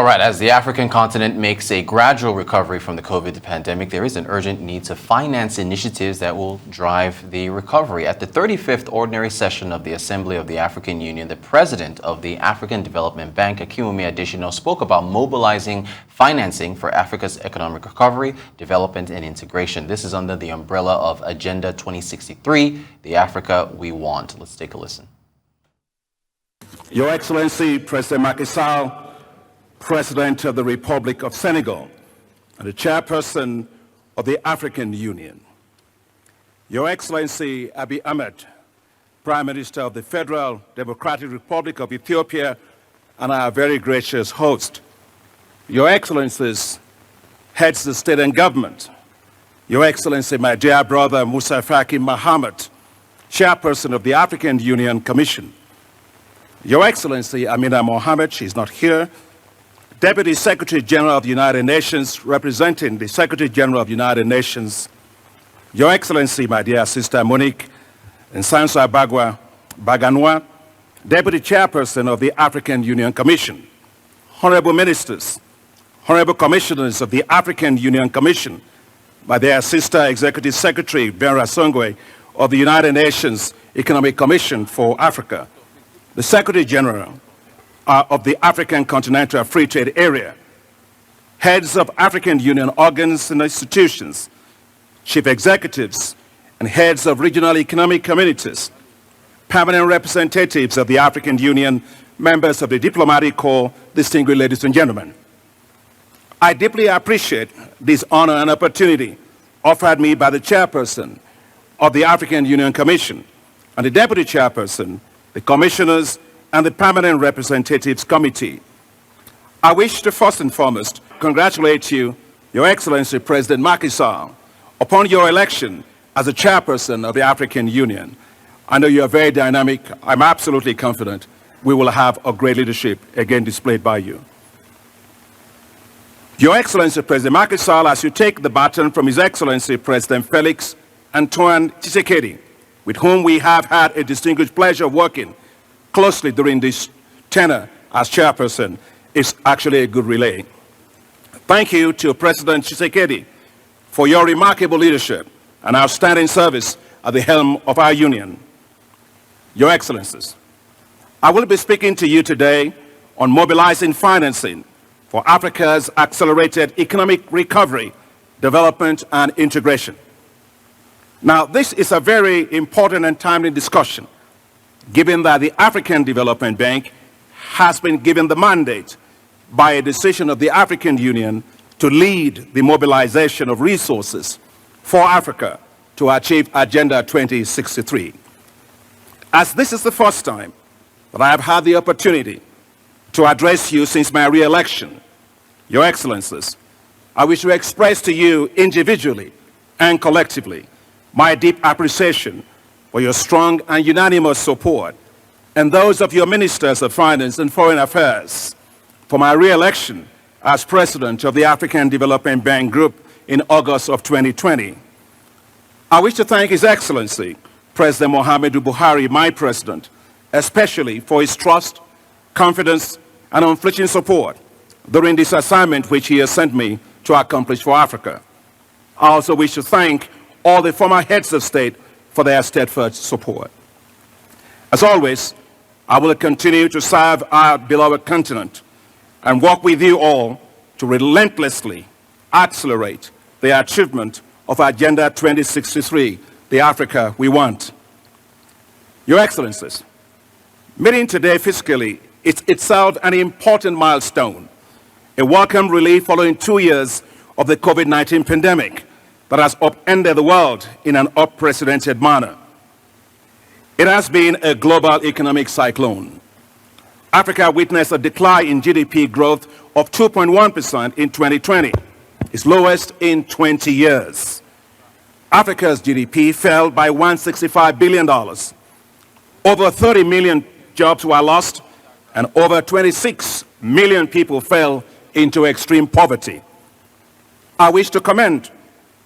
All right, as the African continent makes a gradual recovery from the COVID pandemic, there is an urgent need to finance initiatives that will drive the recovery. At the 35th Ordinary Session of the Assembly of the African Union, the president of the African Development Bank, Akinwumi Adesina, spoke about mobilizing financing for Africa's economic recovery, development, and integration. This is under the umbrella of Agenda 2063, the Africa we want. Let's take a listen. Your Excellency, President Macky Sall, President of the Republic of Senegal, and the Chairperson of the African Union. Your Excellency Abiy Ahmed, Prime Minister of the Federal Democratic Republic of Ethiopia, and our very gracious host. Your Excellencies, heads of state and government. Your Excellency, my dear brother Musa Faki Mohammed, Chairperson of the African Union Commission. Your Excellency Amina Mohammed, she's not here, Deputy Secretary General of the United Nations, representing the Secretary General of the United Nations. Your Excellency, my dear sister Monique Nsanso Baganwa, Deputy Chairperson of the African Union Commission. Honorable Ministers, Honorable Commissioners of the African Union Commission, my dear sister Executive Secretary Benra Songwe of the United Nations Economic Commission for Africa, the Secretary General of the African Continental Free Trade Area, heads of African Union organs and institutions, chief executives, and heads of regional economic communities, permanent representatives of the African Union, members of the diplomatic corps, distinguished ladies and gentlemen. I deeply appreciate this honor and opportunity offered me by the chairperson of the African Union Commission and the deputy chairperson, the commissioners, and the Permanent Representatives Committee. I wish to first and foremost congratulate you, Your Excellency President Macky Sall, upon your election as the chairperson of the African Union. I know you are very dynamic. I'm absolutely confident we will have a great leadership again displayed by you. Your Excellency President Macky Sall, as you take the baton from His Excellency President Felix Antoine Tshisekedi, with whom we have had a distinguished pleasure working closely during this tenure as chairperson, is actually a good relay. Thank you to President Tshisekedi for your remarkable leadership and outstanding service at the helm of our union. Your Excellencies, I will be speaking to you today on mobilizing financing for Africa's accelerated economic recovery, development, and integration. Now, this is a very important and timely discussion, given that the African Development Bank has been given the mandate by a decision of the African Union to lead the mobilization of resources for Africa to achieve Agenda 2063. As this is the first time that I have had the opportunity to address you since my re-election, Your Excellencies, I wish to express to you individually and collectively my deep appreciation for your strong and unanimous support, and those of your Ministers of Finance and Foreign Affairs for my re-election as President of the African Development Bank Group in August of 2020. I wish to thank His Excellency, President Muhammadu Buhari, my President, especially for his trust, confidence, and unflinching support during this assignment which he has sent me to accomplish for Africa. I also wish to thank all the former heads of state for their steadfast support. As always, I will continue to serve our beloved continent and work with you all to relentlessly accelerate the achievement of Agenda 2063, the Africa we want. Your Excellencies, meeting today fiscally is itself an important milestone, a welcome relief following 2 years of the COVID-19 pandemic that has upended the world in an unprecedented manner. It has been a global economic cyclone. Africa witnessed a decline in GDP growth of 2.1% in 2020, its lowest in 20 years. Africa's GDP fell by $165 billion. Over 30 million jobs were lost, and over 26 million people fell into extreme poverty. I wish to commend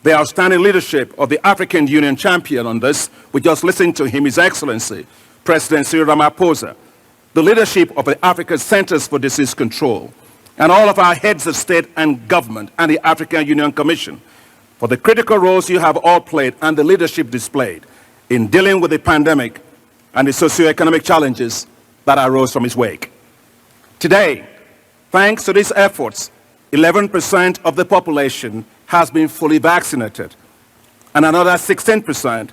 the outstanding leadership of the African Union champion on this. We just listened to him, His Excellency, President Cyril Ramaphosa, the leadership of the African Centers for Disease Control, and all of our heads of state and government and the African Union Commission for the critical roles you have all played and the leadership displayed in dealing with the pandemic and the socioeconomic challenges that arose from its wake. Today, thanks to these efforts, 11% of the population has been fully vaccinated, and another 16%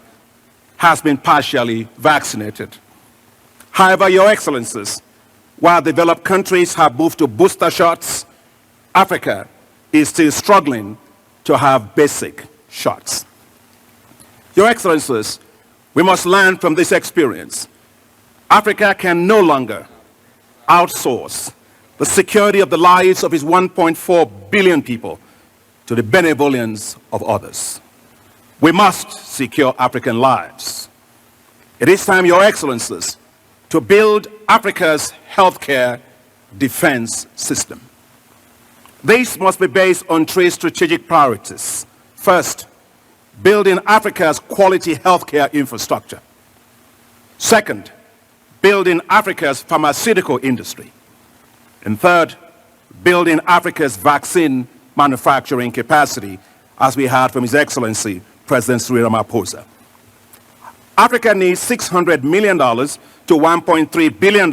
has been partially vaccinated. However, Your Excellencies, while developed countries have moved to booster shots, Africa is still struggling to have basic shots. Your Excellencies, we must learn from this experience. Africa can no longer outsource the security of the lives of its 1.4 billion people to the benevolence of others. We must secure African lives. It is time, Your Excellencies, to build Africa's healthcare defense system. This must be based on three strategic priorities. First, building Africa's quality healthcare infrastructure. Second, building Africa's pharmaceutical industry. And third, building Africa's vaccine manufacturing capacity, as we heard from His Excellency, President Cyril Ramaphosa. Africa needs $600 million to $1.3 billion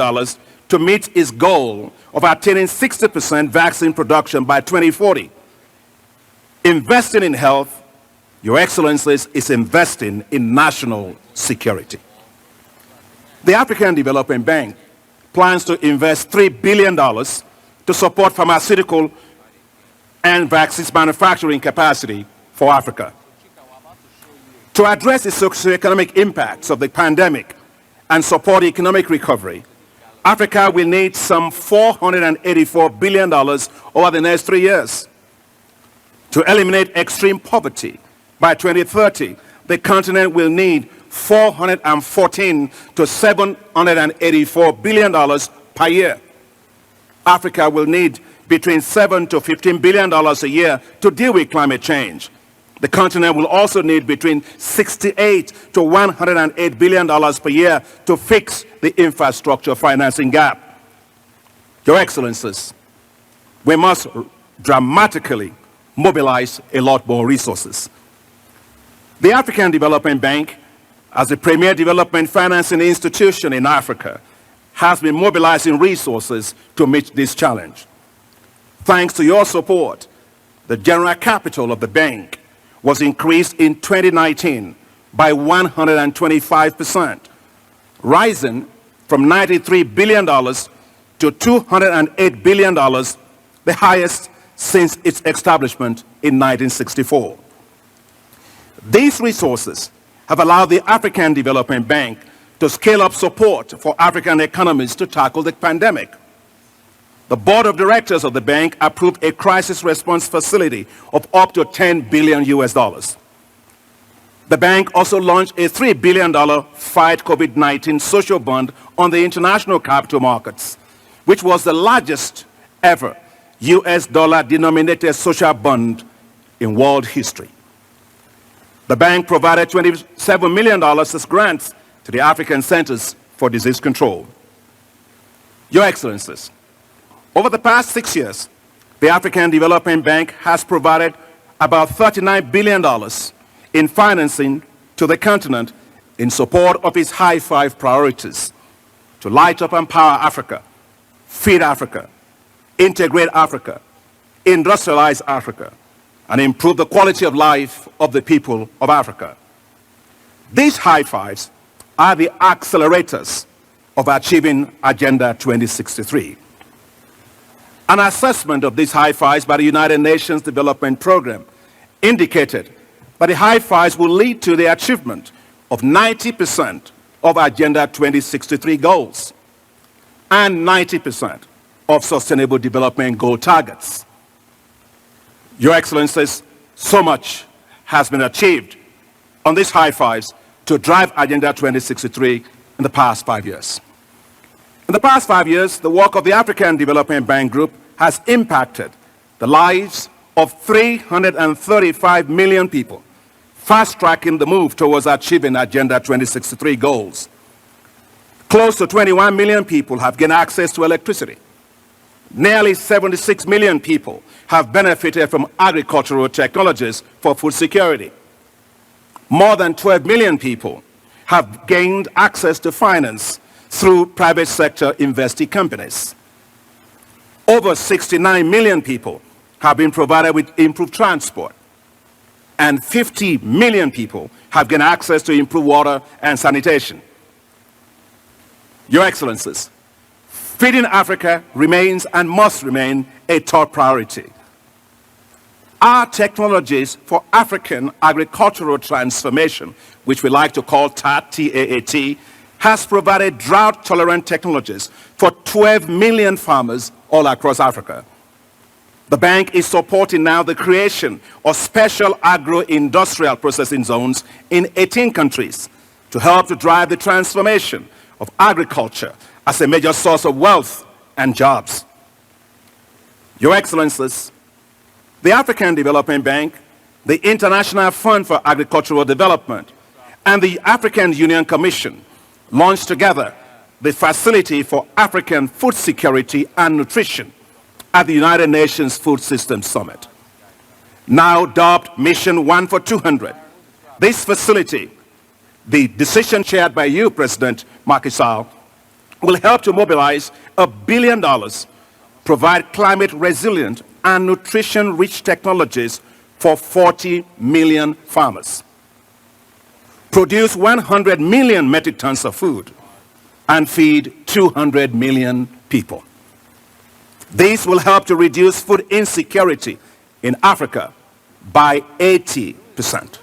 to meet its goal of attaining 60% vaccine production by 2040. Investing in health, Your Excellencies, is investing in national security. The African Development Bank plans to invest $3 billion to support pharmaceutical and vaccines manufacturing capacity for Africa. To address the socioeconomic impacts of the pandemic and support economic recovery, Africa will need some $484 billion over the next 3 years. To eliminate extreme poverty by 2030, the continent will need $414 to $784 billion per year. Africa will need between $7 to $15 billion a year to deal with climate change. The continent will also need between $68 to $108 billion per year to fix the infrastructure financing gap. Your Excellencies, we must dramatically mobilize a lot more resources. The African Development Bank, as the premier development financing institution in Africa, has been mobilizing resources to meet this challenge. Thanks to your support, the general capital of the bank was increased in 2019 by 125%, rising from $93 billion to $208 billion, the highest since its establishment in 1964. These resources have allowed the African Development Bank to scale up support for African economies to tackle the pandemic. The board of directors of the bank approved a crisis response facility of up to $10 billion US. The bank also launched a $3 billion Fight COVID-19 social bond on the international capital markets, which was the largest ever US dollar-denominated social bond in world history. The bank provided $27 million as grants to the African Centers for Disease Control. Your Excellencies, over the past 6 years, the African Development Bank has provided about $39 billion in financing to the continent in support of its high five priorities to light up and power Africa, feed Africa, integrate Africa, industrialize Africa, and improve the quality of life of the people of Africa. These high fives are the accelerators of achieving Agenda 2063. An assessment of these high fives by the United Nations Development Programme indicated that the high fives will lead to the achievement of 90% of Agenda 2063 goals and 90% of Sustainable Development Goal targets. Your Excellencies, so much has been achieved on these high fives to drive Agenda 2063 in the past 5 years. In the past 5 years, the work of the African Development Bank Group has impacted the lives of 335 million people, fast-tracking the move towards achieving Agenda 2063 goals. Close to 21 million people have gained access to electricity. Nearly 76 million people have benefited from agricultural technologies for food security. More than 12 million people have gained access to finance through private sector investee companies. Over 69 million people have been provided with improved transport, and 50 million people have gained access to improved water and sanitation. Your Excellencies, feeding Africa remains and must remain a top priority. Our technologies for African agricultural transformation, which we like to call TAAT, T-A-A-T, has provided drought-tolerant technologies for 12 million farmers all across Africa. The bank is supporting now the creation of special agro-industrial processing zones in 18 countries to help to drive the transformation of agriculture as a major source of wealth and jobs. Your Excellencies, the African Development Bank, the International Fund for Agricultural Development, and the African Union Commission launched together the Facility for African Food Security and Nutrition at the United Nations Food Systems Summit, now dubbed Mission 1 for 200. This facility, the decision chaired by you, President Macky Sall, will help to mobilize $1 billion, provide climate-resilient and nutrition-rich technologies for 40 million farmers, produce 100 million metric tons of food, and feed 200 million people. These will help to reduce food insecurity in Africa by 80%.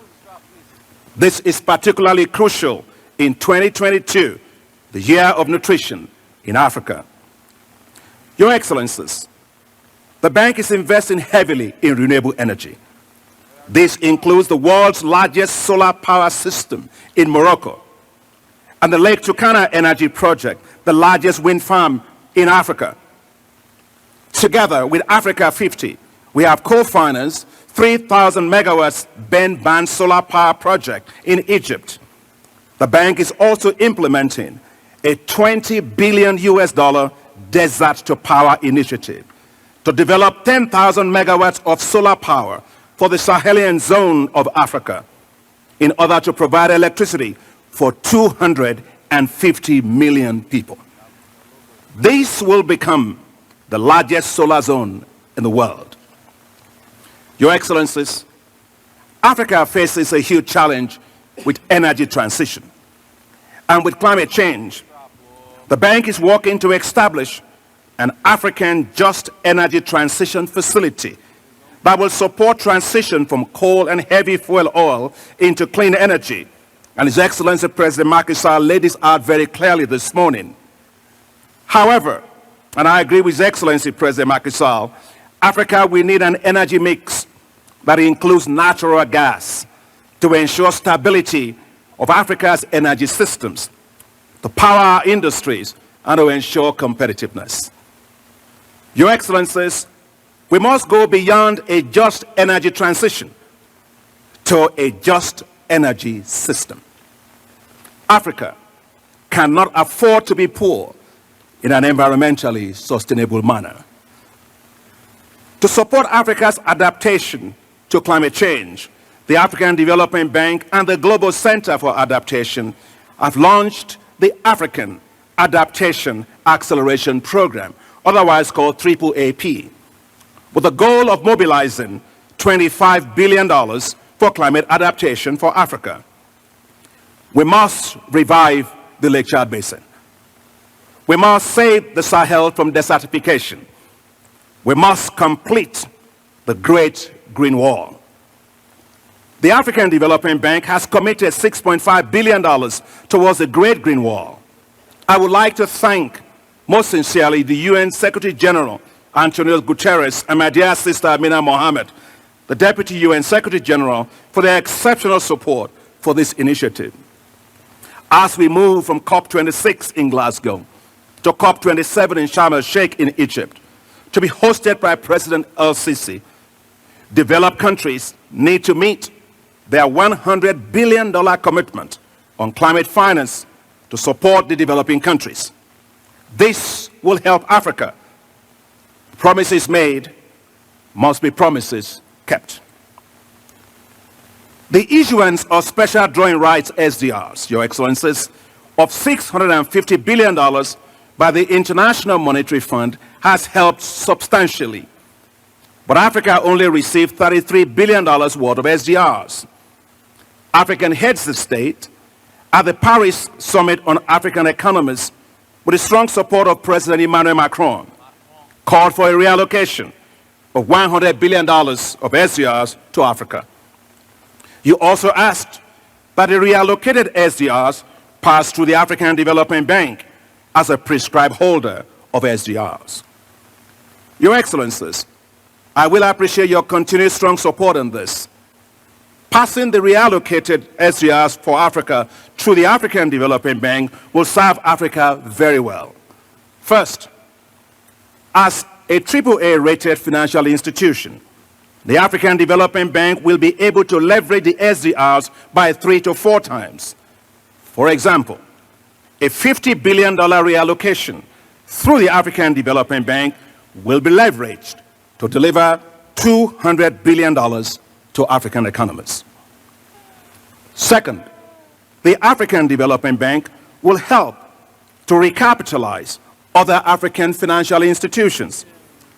This is particularly crucial in 2022, the year of nutrition in Africa. Your Excellencies, the bank is investing heavily in renewable energy. This includes the world's largest solar power system in Morocco and the Lake Turkana Energy Project, the largest wind farm in Africa. Together with Africa 50, we have co-financed 3,000 megawatts Ben-Ban solar power project in Egypt. The bank is also implementing a $20 billion Desert to Power initiative to develop 10,000 megawatts of solar power for the Sahelian zone of Africa in order to provide electricity for 250 million people. This will become the largest solar zone in the world. Your Excellencies, Africa faces a huge challenge with energy transition and with climate change. The bank is working to establish an African Just Energy Transition Facility that will support transition from coal and heavy fuel oil into clean energy. And His Excellency President Macky Sall laid this out very clearly this morning. However, and I agree with His Excellency President Macky Sall, Africa will need an energy mix that includes natural gas to ensure stability of Africa's energy systems, to power our industries, and to ensure competitiveness. Your Excellencies, we must go beyond a just energy transition to a just energy system. Africa cannot afford to be poor in an environmentally sustainable manner. To support Africa's adaptation to climate change, the African Development Bank and the Global Center for Adaptation have launched the African Adaptation Acceleration Program, otherwise called AAAP, with the goal of mobilizing $25 billion for climate adaptation for Africa. We must revive the Lake Chad Basin. We must save the Sahel from desertification. We must complete the Great Green Wall. The African Development Bank has committed $6.5 billion towards the Great Green Wall. I would like to thank most sincerely the UN Secretary General Antonio Guterres and my dear sister Amina Mohammed, the Deputy UN Secretary General, for their exceptional support for this initiative. As we move from COP26 in Glasgow to COP27 in Sharm el-Sheikh in Egypt, to be hosted by President el-Sisi, developed countries need to meet their $100 billion commitment on climate finance to support the developing countries. This will help Africa Promises made must be promises kept. The issuance of special drawing rights SDRs, Your Excellencies, of $650 billion by the International Monetary Fund has helped substantially. But Africa only received $33 billion worth of SDRs. African heads of state at the Paris Summit on African Economies, with the strong support of President Emmanuel Macron, called for a reallocation of $100 billion of SDRs to Africa. You also asked that the reallocated SDRs pass through the African Development Bank as a prescribed holder of SDRs. Your Excellencies, I will appreciate your continued strong support on this. Passing the reallocated SDRs for Africa through the African Development Bank will serve Africa very well. First, as a AAA-rated financial institution, the African Development Bank will be able to leverage the SDRs by 3 to 4 times. For example, a $50 billion reallocation through the African Development Bank will be leveraged to deliver $200 billion to African economies. Second, the African Development Bank will help to recapitalize other African financial institutions,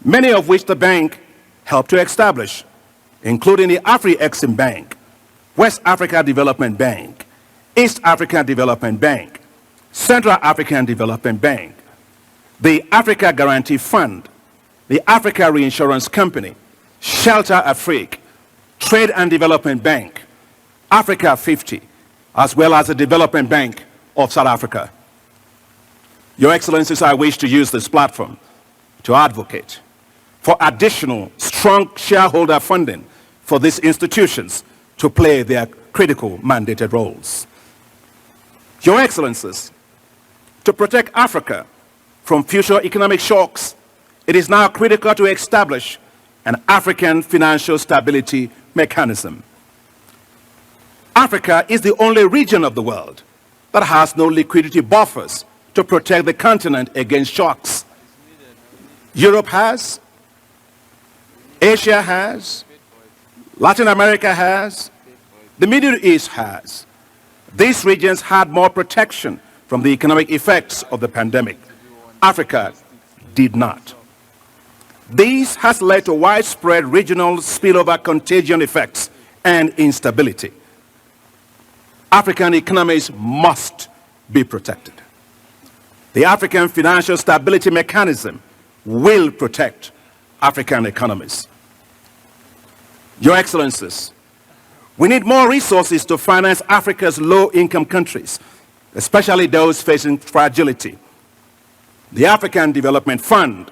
many of which the bank helped to establish, including the Afri-Exim Bank, West Africa Development Bank, East Africa Development Bank, Central African Development Bank, the Africa Guarantee Fund, the Africa Reinsurance Company, Shelter Afrique, Trade and Development Bank, Africa 50, as well as the Development Bank of South Africa. Your Excellencies, I wish to use this platform to advocate for additional strong shareholder funding for these institutions to play their critical mandated roles. Your Excellencies, to protect Africa from future economic shocks, it is now critical to establish an African financial stability mechanism. Africa is the only region of the world that has no liquidity buffers to protect the continent against shocks. Europe has, Asia has, Latin America has, the Middle East has. These regions had more protection from the economic effects of the pandemic. Africa did not. This has led to widespread regional spillover contagion effects and instability. African economies must be protected. The African Financial Stability Mechanism will protect African economies. Your Excellencies, we need more resources to finance Africa's low-income countries, especially those facing fragility. The African Development Fund,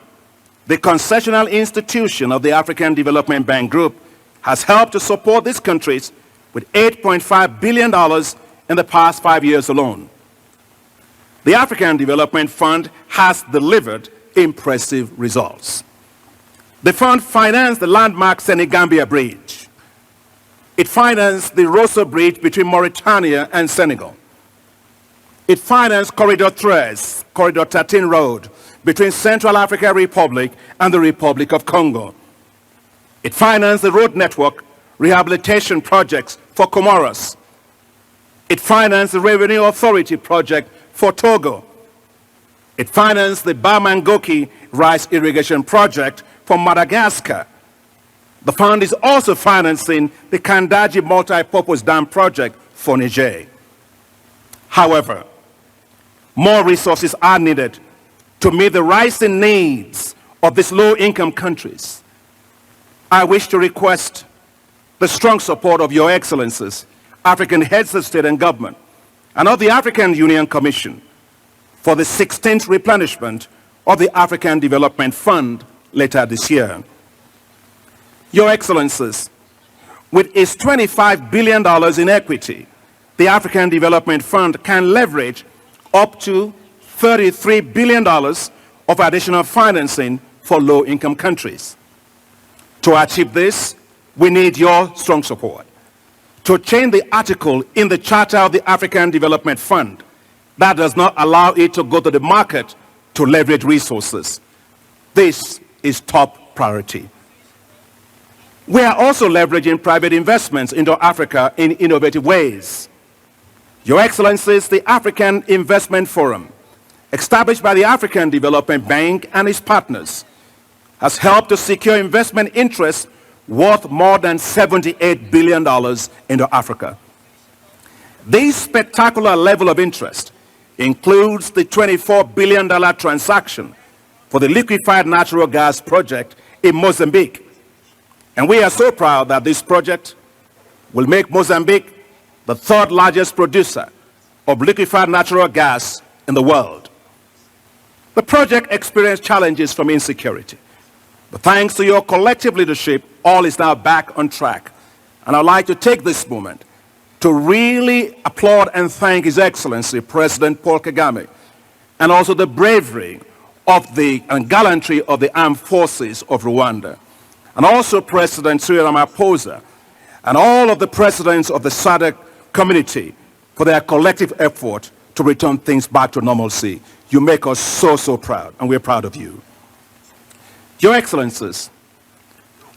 the concessional institution of the African Development Bank Group, has helped to support these countries with $8.5 billion in the past 5 years alone. The African Development Fund has delivered impressive results. The fund financed the landmark Senegambia Bridge. It financed the Rosso Bridge between Mauritania and Senegal. It financed Corridor 13 Road between Central African Republic and the Republic of Congo. It financed the road network rehabilitation projects for Comoros. It financed the Revenue Authority project for Togo. It financed the Bamangoki rice irrigation project for Madagascar. The fund is also financing the Kandaji multi-purpose dam project for Niger. However, more resources are needed to meet the rising needs of these low-income countries. I wish to request the strong support of Your Excellencies, African heads of state and government, and of the African Union Commission for the 16th replenishment of the African Development Fund later this year. Your Excellencies, with its $25 billion in equity, the African Development Fund can leverage up to $33 billion of additional financing for low-income countries. To achieve this, we need your strong support. To change the article in the Charter of the African Development Fund that does not allow it to go to the market to leverage resources. This is top priority. We are also leveraging private investments into Africa in innovative ways. Your Excellencies, the African Investment Forum, established by the African Development Bank and its partners, has helped to secure investment interests worth more than $78 billion into Africa. This spectacular level of interest includes the $24 billion transaction for the liquefied natural gas project in Mozambique. And we are so proud that this project will make Mozambique the third largest producer of liquefied natural gas in the world. The project experienced challenges from insecurity, but thanks to your collective leadership, all is now back on track. And I'd like to take this moment to really applaud and thank His Excellency President Paul Kagame, and also the bravery of and gallantry of the armed forces of Rwanda, and also President Cyril Ramaphosa, and all of the presidents of the SADC community for their collective effort to return things back to normalcy. You make us so, so proud, and we're proud of you. Your Excellencies,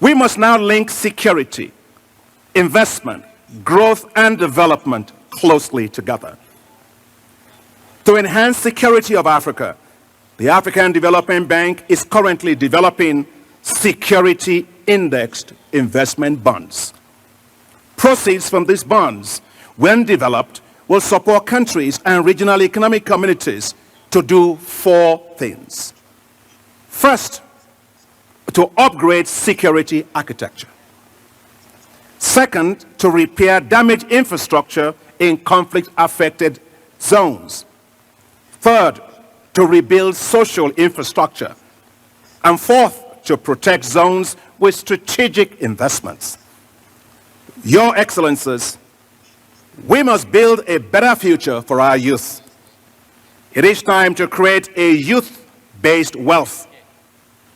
we must now link security, investment, growth, and development closely together. To enhance security of Africa, the African Development Bank is currently developing security-indexed investment bonds. Proceeds from these bonds, when developed, will support countries and regional economic communities to do four things. First, to upgrade security architecture. Second, to repair damaged infrastructure in conflict-affected zones. Third, to rebuild social infrastructure. And fourth, to protect zones with strategic investments. Your Excellencies, we must build a better future for our youth. It is time to create a youth-based wealth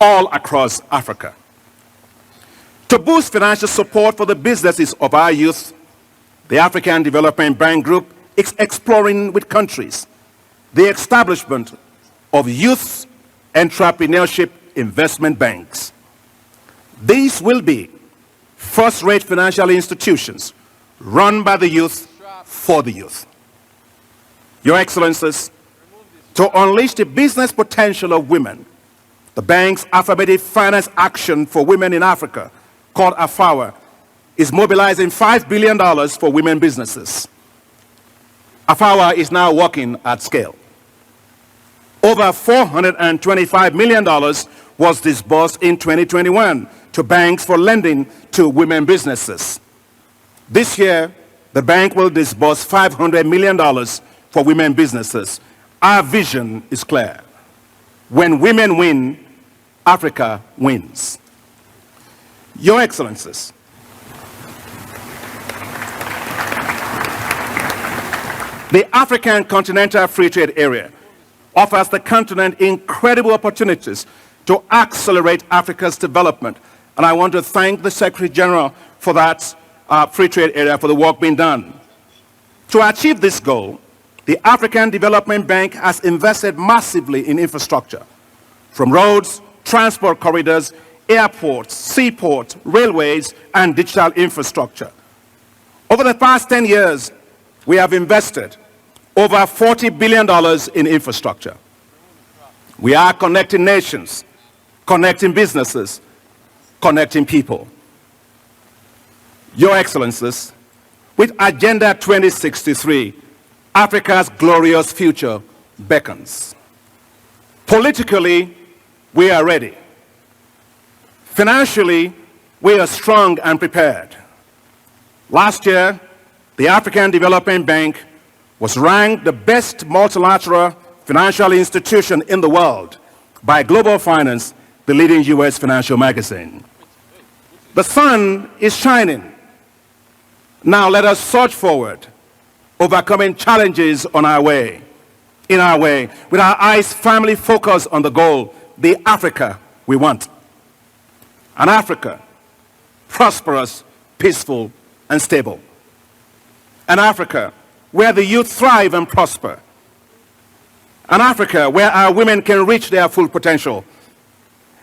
all across Africa. To boost financial support for the businesses of our youth, the African Development Bank Group is exploring with countries the establishment of youth entrepreneurship investment banks. These will be first-rate financial institutions run by the youth for the youth. Your Excellencies, to unleash the business potential of women, the bank's affirmative finance action for women in Africa, called AFAWA, is mobilizing $5 billion for women businesses. AFAWA is now working at scale. Over $425 million was disbursed in 2021 to banks for lending to women businesses. This year, the bank will disburse $500 million for women businesses. Our vision is clear. When women win, Africa wins. Your Excellencies, the African Continental Free Trade Area offers the continent incredible opportunities to accelerate Africa's development. And I want to thank the Secretary General for that free trade area, for the work being done. To achieve this goal, the African Development Bank has invested massively in infrastructure, from roads, transport corridors, airports, seaports, railways, and digital infrastructure. Over the past 10 years, we have invested over $40 billion in infrastructure. We are connecting nations, connecting businesses, connecting people. Your Excellencies, with Agenda 2063, Africa's glorious future beckons. Politically, we are ready. Financially, we are strong and prepared. Last year, the African Development Bank was ranked the best multilateral financial institution in the world by Global Finance, the leading US financial magazine. The sun is shining. Now let us surge forward, overcoming challenges on our way, in our way, with our eyes firmly focused on the goal, the Africa we want. An Africa prosperous, peaceful, and stable. An Africa where the youth thrive and prosper. An Africa where our women can reach their full potential.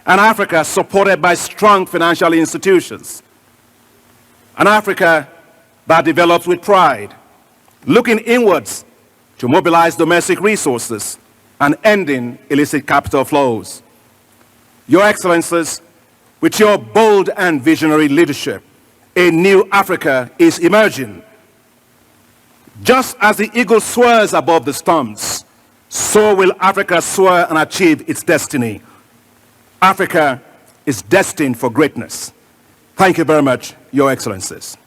An Africa supported by strong financial institutions. An Africa that develops with pride, looking inwards to mobilize domestic resources and ending illicit capital flows. Your Excellencies, with your bold and visionary leadership, a new Africa is emerging. Just as the eagle soars above the storms, so will Africa soar and achieve its destiny. Africa is destined for greatness. Thank you very much, Your Excellencies.